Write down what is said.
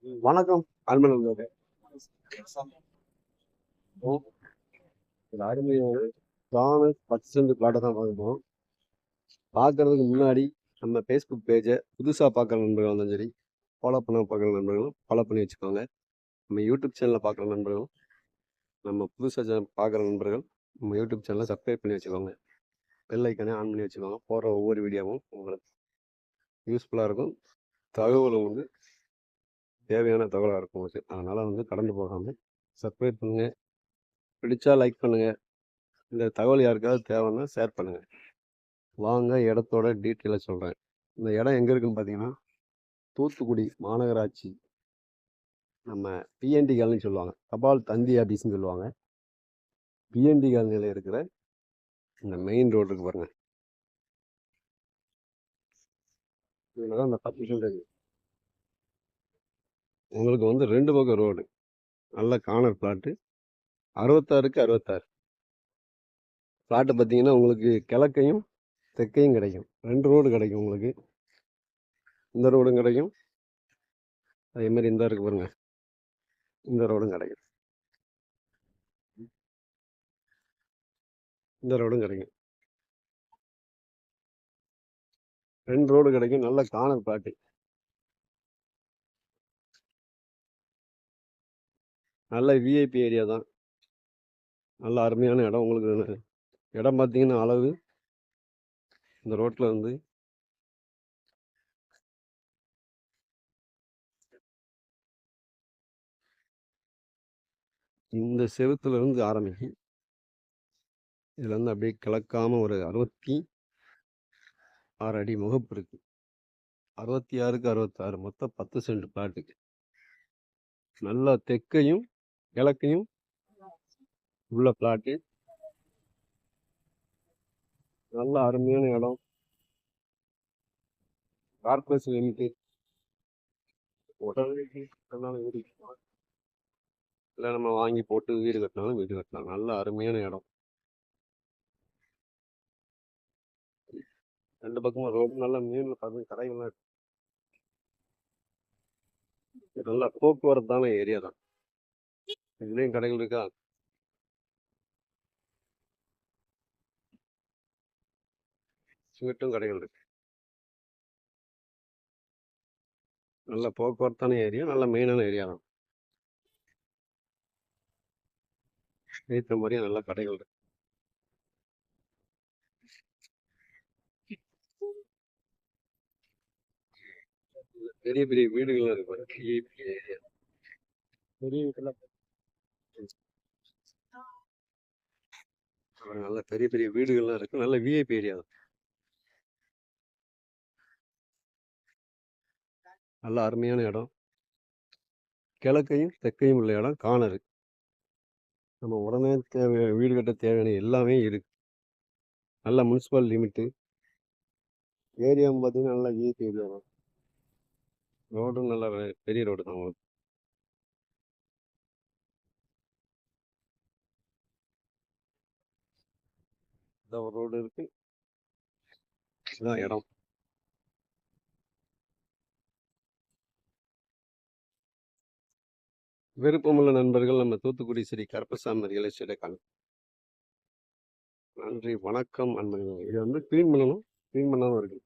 வணக்கம் அன்பன் நண்பர்களே. ஒரு அருமையான தாமஸ் 10 சென்ட் பிளாட்டை தான் பார்க்கணும். பார்க்கறதுக்கு முன்னாடி நம்ம ஃபேஸ்புக் பேஜை புதுசாக பார்க்குற நண்பர்கள் இருந்தாலும் சரி, ஃபாலோ பண்ண பார்க்குற நண்பர்களும் ஃபாலோ பண்ணி வச்சுக்கோங்க. நம்ம யூடியூப் சேனலில் பார்க்குற நண்பர்களும், நம்ம புதுசாக பார்க்குற நண்பர்கள் நம்ம யூடியூப் சேனலை சப்ஸ்கிரைப் பண்ணி வச்சுக்கோங்க. பெல் ஐக்கனே ஆன் பண்ணி வச்சுக்கோங்க. போடுற ஒவ்வொரு வீடியோவும் உங்களுக்கு யூஸ்ஃபுல்லாக இருக்கும். தகவலும் வந்து தேவையான தகவலாக இருக்கும். அதனால் வந்து கடந்து போகாமல் சப்ஸ்கிரைப் பண்ணுங்கள். பிடிச்சா லைக் பண்ணுங்கள். இந்த தகவல் யாருக்காவது தேவைன்னா ஷேர் பண்ணுங்கள். வாங்க இடத்தோட டீட்டெயிலாக சொல்கிறேன். இந்த இடம் எங்கே இருக்குன்னு பார்த்தீங்கன்னா, தூத்துக்குடி மாநகராட்சி நம்ம பிஎன்டி காலனின்னு சொல்லுவாங்க. தபால் தந்தி ஆபீஸ்ன்னு சொல்லுவாங்க. பிஎன்டி காலனியில் இருக்கிற இந்த மெயின் ரோடு இருக்கு பாருங்க. இதில் தான் இந்த 10 சென்ட் இருக்கு. உங்களுக்கு வந்து 2 பக்கம் ரோடு. நல்ல கார்னர் பிளாட்டு. 66க்கு 66. பிளாட்டு பார்த்தீங்கன்னா உங்களுக்கு கிழக்கையும் தெற்கையும் கிடைக்கும். 2 ரோடு கிடைக்கும் உங்களுக்கு. இந்த ரோடும் கிடைக்கும். அதே மாதிரி இந்த இருக்கு பாருங்க. இந்த ரோடும் கிடைக்கும். இந்த ரோடும் கிடைக்கும். 2 ரோடு கிடைக்கும். நல்ல கார்னர் பிளாட்டு. நல்ல விஐபி ஏரியா தான். நல்ல அருமையான இடம். உங்களுக்கு இடம் பார்த்தீங்கன்னா அளவு இந்த ரோட்டில் வந்து இந்த செவுத்துல இருந்து ஆரம்பிக்கும். இதில் வந்து அப்படியே கிளக்காம ஒரு 66 அடி முகப்பு இருக்கு. 66க்கு 66 மொத்தம் 10 சென்ட் பிளாட்டுக்கு. நல்லா தெற்கையும் கிழக்கையும் உள்ள பிளாட்டு. நல்ல அருமையான இடம். கார்பரேஷன் லிமிடெட் உடனே கட்டினாலும் வீடு கட்டலாம், இல்லை நம்ம வாங்கி போட்டு வீடு கட்டினாலும் வீடு கட்டலாம். நல்ல அருமையான இடம். 2 பக்கமும் ரோடு. நல்ல மீன் பார்த்து கடைகள்லாம் இருக்கு. நல்ல போக்குவரத்தான ஏரியா தான். இதுலேயும் கடைகள் இருக்கா? இங்கிட்டும் கடைகள் இருக்கு. நல்ல போக்குவரத்தான ஏரியா. நல்ல மெயினான ஏரியா தான். ஏற்ற மாதிரியே நல்ல கடைகள் இருக்கு. பெரிய பெரிய வீடுகள்லாம் இருக்கு பாருங்க. பெரிய ஏரியா. பெரிய வீட்டுலாம் நல்ல பெரிய பெரிய வீடுகள்லாம் இருக்கு. நல்ல விஐபி ஏரியா தான். நல்ல அருமையான இடம். கிழக்கையும் தெற்கையும் உள்ள இடம் காணரு. நம்ம உடனே தேவை வீடு கட்ட தேவையான எல்லாமே இருக்கு. நல்ல முனிசிபல் லிமிட்டு. ஏரியாவும் பார்த்தீங்கன்னா நல்ல விஐபி ஏரியா தான். ரோடும் நல்ல பெரிய ரோடு தான் உங்களுக்கு. இதான் ஒரு ரோடு இருக்கு. இதுதான் இடம். விருப்பமுள்ள நண்பர்கள் நம்ம தூத்துக்குடி ஸ்ரீ கருப்பசாமி ரியல் எஸ்டேட்டை காணும். நன்றி, வணக்கம் அன்பர்களே. இதை வந்து க்ளீன் பண்ணணும். க்ளீன் பண்ணாமல் இருக்கு.